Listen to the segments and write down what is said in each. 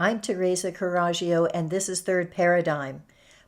I'm Teresa Coraggio, and this is Third Paradigm.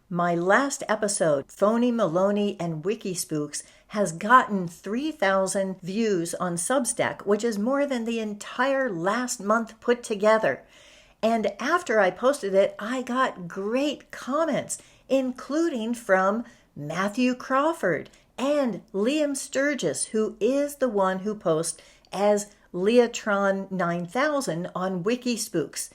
My last episode, Phony Maloney and WikiSpooks, has gotten 3,000 views on Substack, which is more than the entire last month put together. And after I posted it, I got great comments, including from Mathew Crawford and Liam Sturgis, who is the one who posts as Leotron 9000 on WikiSpooks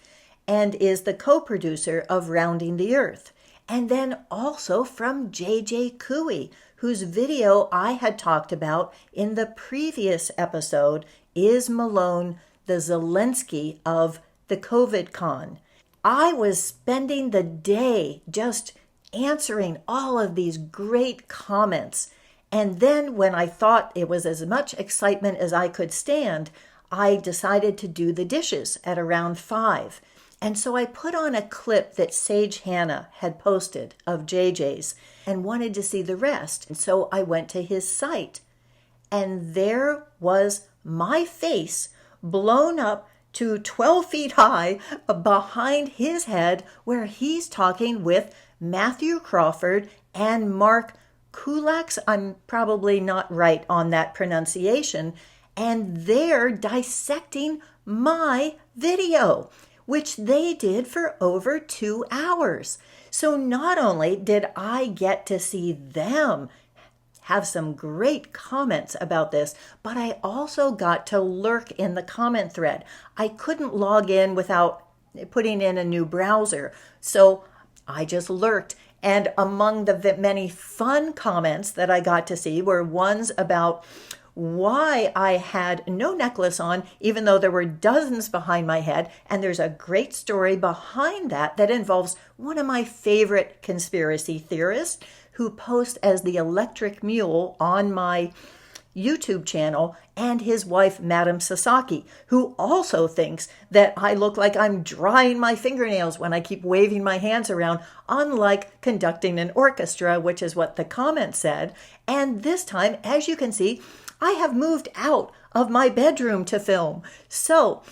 and is the co-producer of Rounding the Earth. And then also from JJ Couey, whose video I had talked about in the previous episode, Is Malone the Zelensky of the COVID Con? I was spending the day just answering all of these great comments. And then when I thought it was as much excitement as I could stand, I decided to do the dishes at around 5. And so I put on a clip that Sage Hannah had posted of JJ's and wanted to see the rest. And so I went to his site. And there was my face blown up to 12 feet high behind his head, where he's talking with Mathew Crawford and Mark Kulacz. I'm probably not right on that pronunciation. And they're dissecting my video, which they did for over 2 hours. So not only did I get to see them have some great comments about this, but I also got to lurk in the comment thread. I couldn't log in without putting in a new browser, so I just lurked. And among the many fun comments that I got to see were ones about why I had no necklace on, even though there were dozens behind my head. And there's a great story behind that involves one of my favorite conspiracy theorists who posts as the Electric Mule on my YouTube channel, and his wife, Madam Sasaki, who also thinks that I look like I'm drying my fingernails when I keep waving my hands around, unlike conducting an orchestra, which is what the comment said. And this time, as you can see, I have moved out of my bedroom to film. So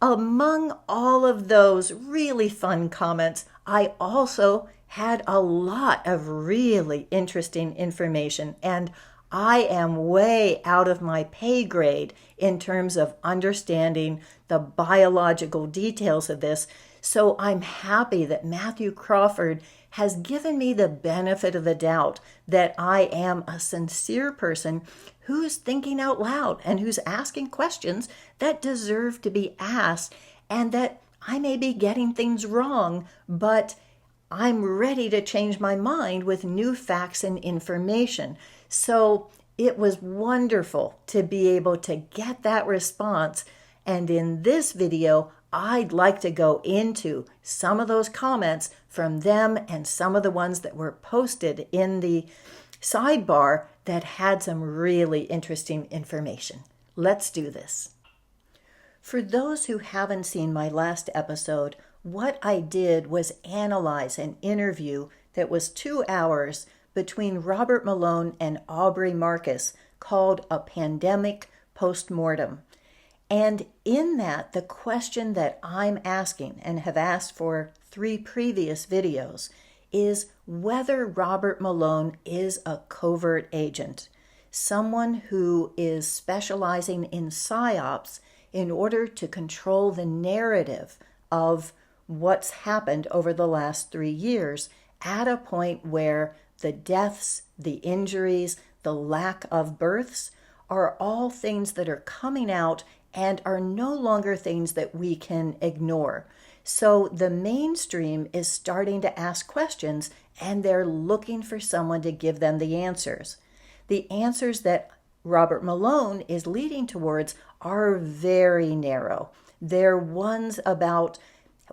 among all of those really fun comments, I also had a lot of really interesting information, and I am way out of my pay grade in terms of understanding the biological details of this. So I'm happy that Mathew Crawford has given me the benefit of the doubt that I am a sincere person who's thinking out loud and who's asking questions that deserve to be asked, and that I may be getting things wrong, but I'm ready to change my mind with new facts and information. So it was wonderful to be able to get that response. And in this video, I'd like to go into some of those comments from them and some of the ones that were posted in the sidebar that had some really interesting information. Let's do this. For those who haven't seen my last episode, what I did was analyze an interview that was 2 hours between Robert Malone and Aubrey Marcus called A Pandemic Postmortem. And in that, the question that I'm asking and have asked for 3 previous videos is whether Robert Malone is a covert agent, someone who is specializing in psyops in order to control the narrative of what's happened over the last 3 years, at a point where the deaths, the injuries, the lack of births are all things that are coming out and are no longer things that we can ignore. So the mainstream is starting to ask questions, and they're looking for someone to give them the answers. The answers that Robert Malone is leading towards are very narrow. They're ones about,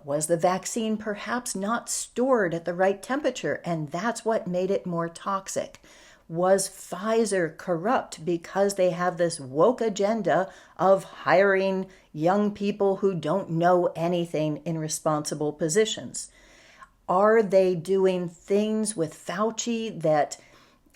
was the vaccine perhaps not stored at the right temperature, and that's what made it more toxic? Was Pfizer corrupt because they have this woke agenda of hiring young people who don't know anything in responsible positions? Are they doing things with Fauci that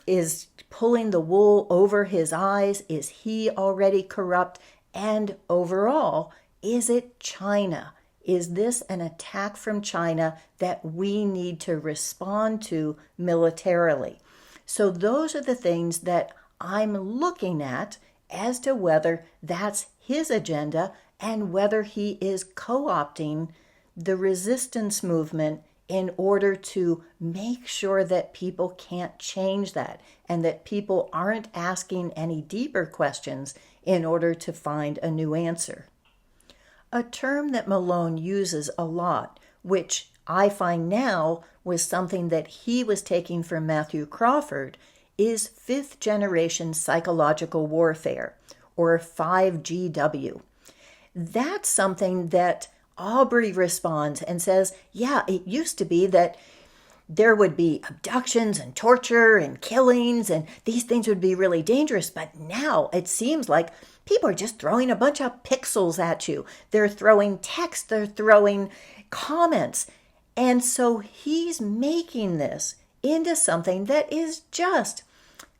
is pulling the wool over his eyes? Is he already corrupt? And overall, is it China? Is this an attack from China that we need to respond to militarily? So those are the things that I'm looking at as to whether that's his agenda and whether he is co-opting the resistance movement in order to make sure that people can't change that and that people aren't asking any deeper questions in order to find a new answer. A term that Malone uses a lot, which I find now was something that he was taking from Mathew Crawford, is fifth generation psychological warfare, or 5GW. That's something that Aubrey responds and says, yeah, it used to be that there would be abductions and torture and killings and these things would be really dangerous, but now it seems like people are just throwing a bunch of pixels at you. They're throwing text, they're throwing comments. And so he's making this into something that is just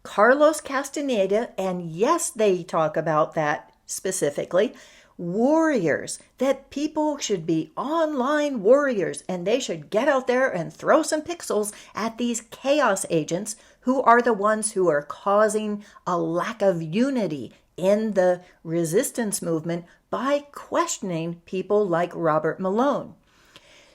Carlos Castaneda, and yes, they talk about that specifically, warriors, that people should be online warriors and they should get out there and throw some pixels at these chaos agents who are the ones who are causing a lack of unity in the resistance movement by questioning people like Robert Malone.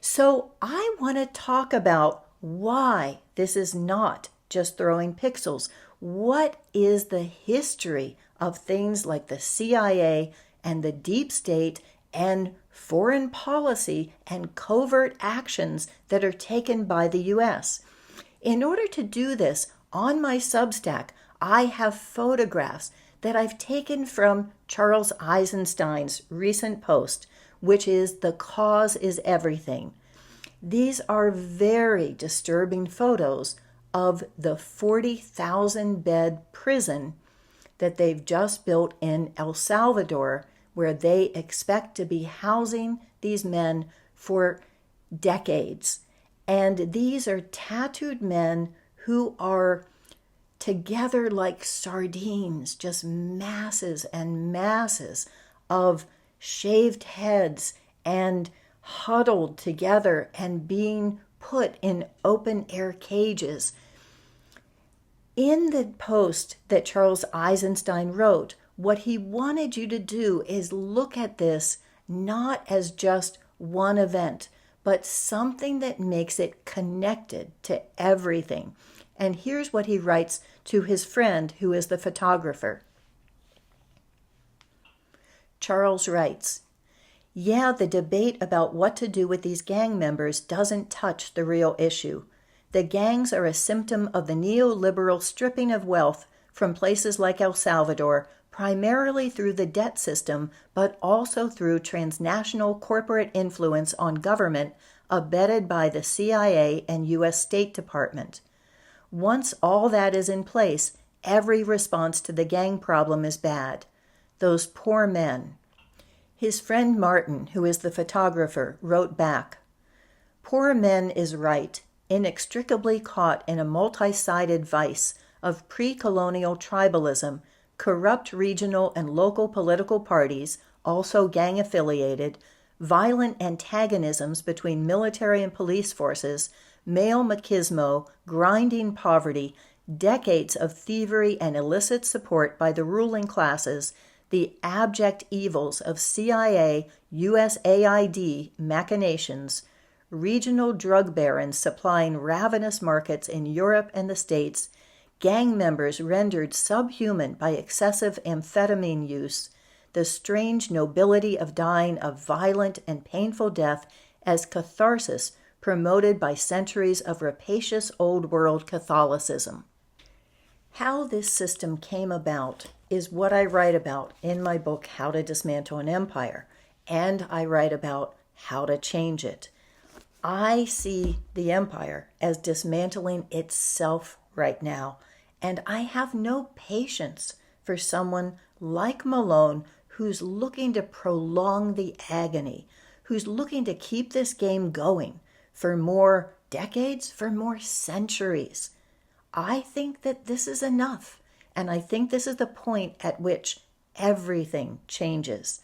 So I want to talk about why this is not just throwing pixels. What is the history of things like the CIA and the deep state and foreign policy and covert actions that are taken by the U.S.? In order to do this, on my Substack, I have photographs that I've taken from Charles Eisenstein's recent post, which is "The Cause is Everything." These are very disturbing photos of the 40,000-bed prison that they've just built in El Salvador, where they expect to be housing these men for decades. And these are tattooed men who are together like sardines, just masses and masses of shaved heads and huddled together and being put in open air cages. In the post that Charles Eisenstein wrote, what he wanted you to do is look at this not as just one event, but something that makes it connected to everything. And here's what he writes to his friend who is the photographer. Charles writes, "Yeah, the debate about what to do with these gang members doesn't touch the real issue. The gangs are a symptom of the neoliberal stripping of wealth from places like El Salvador, primarily through the debt system, but also through transnational corporate influence on government abetted by the CIA and U.S. State Department. Once all that is in place, every response to the gang problem is bad. Those poor men." His friend Martin, who is the photographer, wrote back, "Poor men is right, inextricably caught in a multi-sided vice of pre-colonial tribalism, corrupt regional and local political parties, also gang-affiliated, violent antagonisms between military and police forces, male machismo, grinding poverty, decades of thievery and illicit support by the ruling classes, the abject evils of CIA, USAID machinations, regional drug barons supplying ravenous markets in Europe and the States, gang members rendered subhuman by excessive amphetamine use, the strange nobility of dying a violent and painful death as catharsis promoted by centuries of rapacious old world Catholicism." How this system came about is what I write about in my book, How to Dismantle an Empire, and I write about how to change it. I see the empire as dismantling itself right now, and I have no patience for someone like Malone who's looking to prolong the agony, who's looking to keep this game going for more decades, for more centuries. I think that this is enough, and I think this is the point at which everything changes,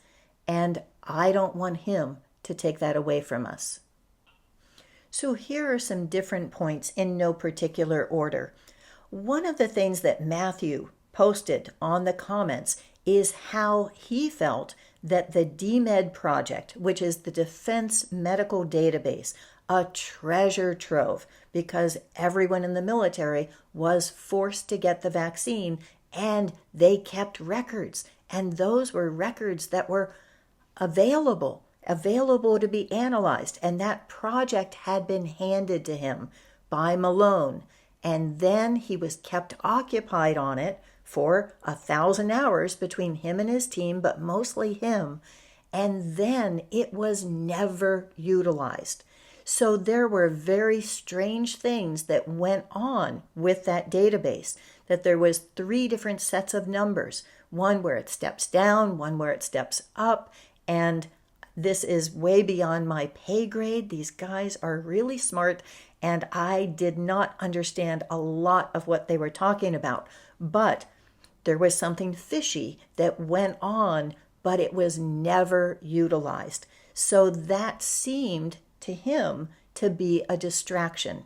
and I don't want him to take that away from us. So here are some different points in no particular order. One of the things that Mathew posted on the comments is how he felt that the DMED project, which is the Defense Medical Database, a treasure trove because everyone in the military was forced to get the vaccine and they kept records. And those were records that were available to be analyzed. And that project had been handed to him by Malone. And then he was kept occupied on it for 1,000 hours between him and his team, but mostly him. And then it was never utilized. So there were very strange things that went on with that database, that there was 3 different sets of numbers, one where it steps down, one where it steps up, and this is way beyond my pay grade. These guys are really smart, and I did not understand a lot of what they were talking about, but there was something fishy that went on, but it was never utilized. So that seemed to him to be a distraction.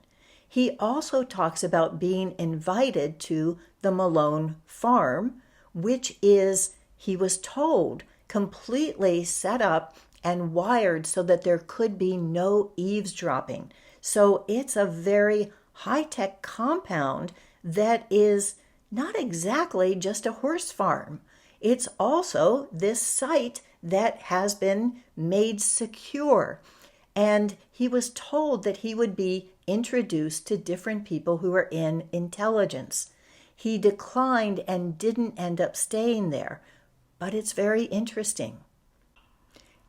He also talks about being invited to the Malone farm, which is, he was told, completely set up and wired so that there could be no eavesdropping. So it's a very high-tech compound that is not exactly just a horse farm. It's also this site that has been made secure. And he was told that he would be introduced to different people who are in intelligence. He declined and didn't end up staying there, but it's very interesting.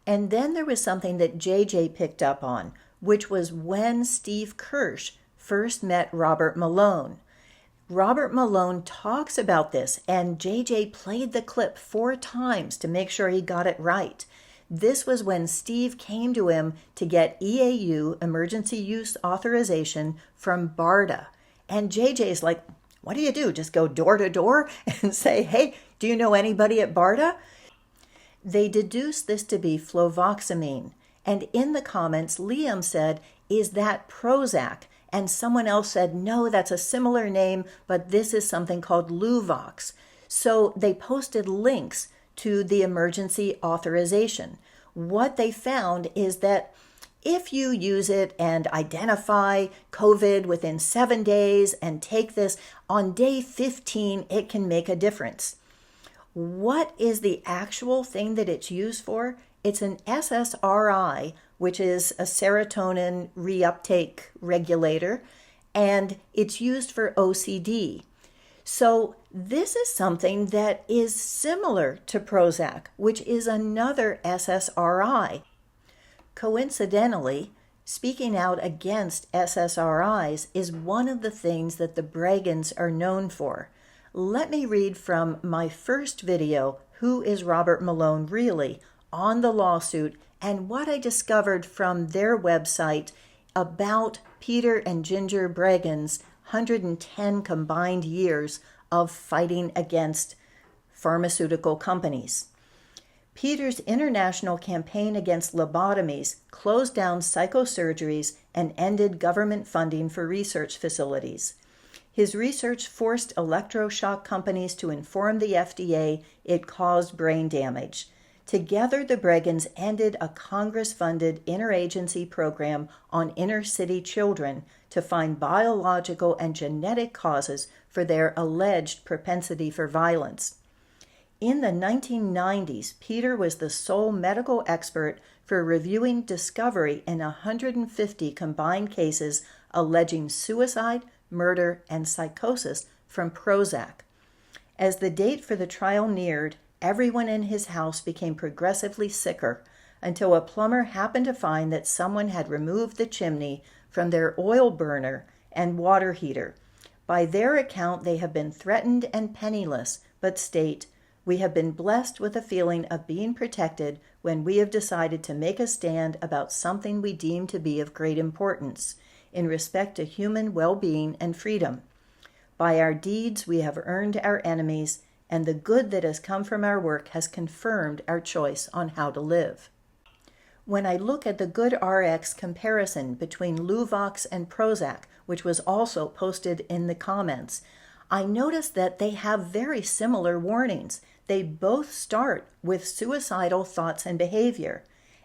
And then there was something that JJ picked up on, which was when Steve Kirsch first met Robert Malone. Robert Malone talks about this, and JJ played the clip 4 times to make sure he got it right. This was when Steve came to him to get EAU, emergency use authorization, from BARDA. And JJ's like, what do? Just go door to door and say, hey, do you know anybody at BARDA? They deduced this to be fluvoxamine. And in the comments, Liam said, is that Prozac? And someone else said, no, that's a similar name, but this is something called Luvox. So they posted links to the emergency authorization. What they found is that if you use it and identify COVID within 7 days and take this, on day 15, it can make a difference. What is the actual thing that it's used for? It's an SSRI, which is a serotonin reuptake regulator, and it's used for OCD. So this is something that is similar to Prozac, which is another SSRI. Coincidentally, speaking out against SSRIs is one of the things that the Bragans are known for. Let me read from my first video, Who is Robert Malone Really?, on the lawsuit, and what I discovered from their website about Peter and Ginger Bragans' 110 combined years of fighting against pharmaceutical companies. Peter's international campaign against lobotomies closed down psychosurgeries and ended government funding for research facilities. His research forced electroshock companies to inform the FDA it caused brain damage. Together, the Bragans ended a Congress-funded interagency program on inner-city children to find biological and genetic causes for their alleged propensity for violence. In the 1990s, Peter was the sole medical expert for reviewing discovery in 150 combined cases alleging suicide, murder, and psychosis from Prozac. As the date for the trial neared, everyone in his house became progressively sicker until a plumber happened to find that someone had removed the chimney from their oil burner and water heater. By their account, they have been threatened and penniless, but state, we have been blessed with a feeling of being protected when we have decided to make a stand about something we deem to be of great importance in respect to human well-being and freedom. By our deeds, we have earned our enemies, and the good that has come from our work has confirmed our choice on how to live. When I look at the GoodRx comparison between Luvox and Prozac, which was also posted in the comments, I notice that they have very similar warnings. They both start with suicidal thoughts and behavior.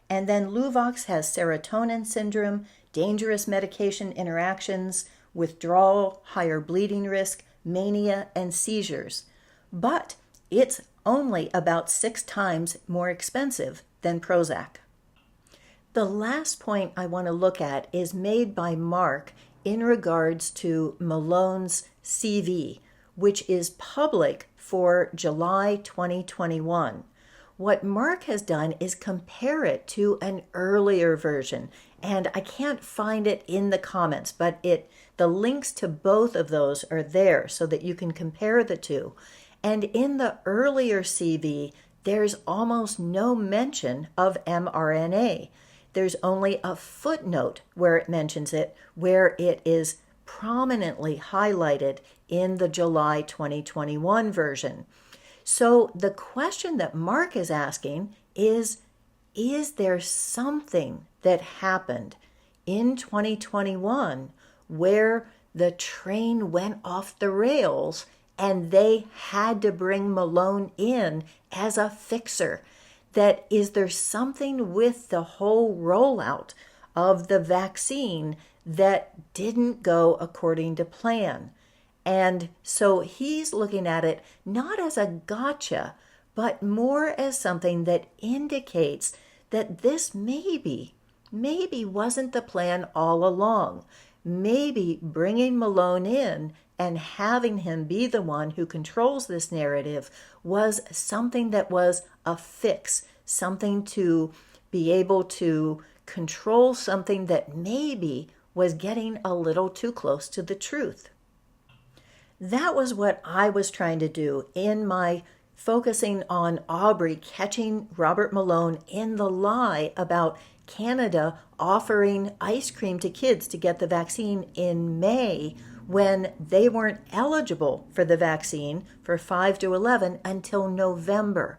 And then Luvox has serotonin syndrome, dangerous medication interactions, withdrawal, higher bleeding risk, mania, and seizures. But it's only about 6 times more expensive than Prozac. The last point I want to look at is made by Mark in regards to Malones CV, which is public for July 2021. What Mark has done is compare it to an earlier version, and I can't find it in the comments, but the links to both of those are there so that you can compare the two. And in the earlier CV, there's almost no mention of mRNA. There's only a footnote where it mentions it, where it is prominently highlighted in the July 2021 version. So the question that Mark is asking is there something that happened in 2021 where the train went off the rails and they had to bring Malone in as a fixer? That is there something with the whole rollout of the vaccine that didn't go according to plan? And so he's looking at it not as a gotcha, but more as something that indicates that this maybe wasn't the plan all along. Maybe bringing Malone in and having him be the one who controls this narrative was something that was a fix, something to be able to control something that maybe was getting a little too close to the truth. That was what I was trying to do in my focusing on Aubrey catching Robert Malone in the lie about Canada offering ice cream to kids to get the vaccine in May when they weren't eligible for the vaccine for 5 to 11 until November.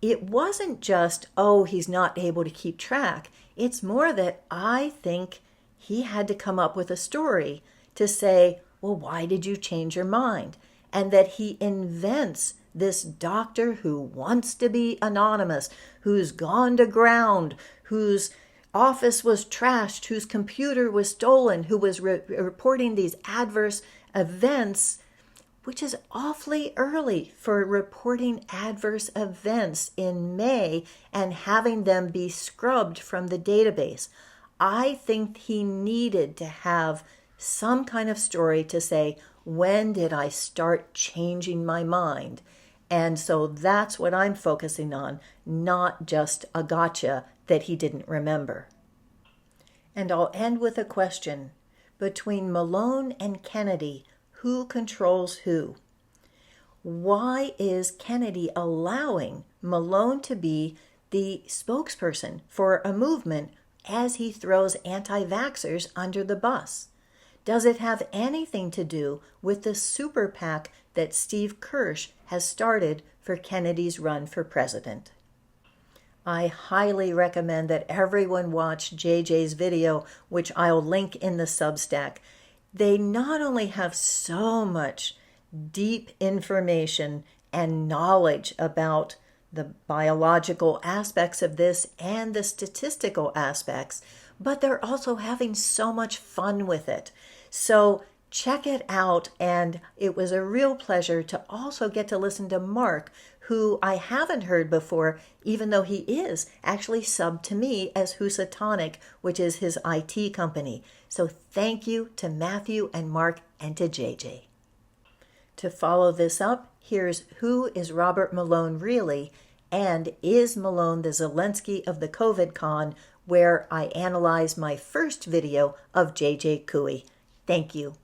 It wasn't just, he's not able to keep track. It's more that I think he had to come up with a story to say, well, why did you change your mind? And that he invents this doctor who wants to be anonymous, who's gone to ground, whose office was trashed, whose computer was stolen, who was reporting these adverse events, which is awfully early for reporting adverse events in May and having them be scrubbed from the database. I think he needed to have some kind of story to say, when did I start changing my mind? And so that's what I'm focusing on, not just a gotcha that he didn't remember. And I'll end with a question. Between Malone and Kennedy, who controls who? Why is Kennedy allowing Malone to be the spokesperson for a movement as he throws anti-vaxxers under the bus? Does it have anything to do with the super PAC that Steve Kirsch has started for Kennedy's run for president? I highly recommend that everyone watch JJ's video, which I'll link in the Substack. They not only have so much deep information and knowledge about the biological aspects of this and the statistical aspects, but they're also having so much fun with it. So check it out, and it was a real pleasure to also get to listen to Mark, who I haven't heard before, even though he is actually subbed to me as Housatonic, which is his IT company. So thank you to Mathew and Mark and to JJ. To follow this up, here's Who is Robert Malone Really? And Is Malone the Zelensky of the COVID Con, where I analyze my first video of JJ Couey. Thank you.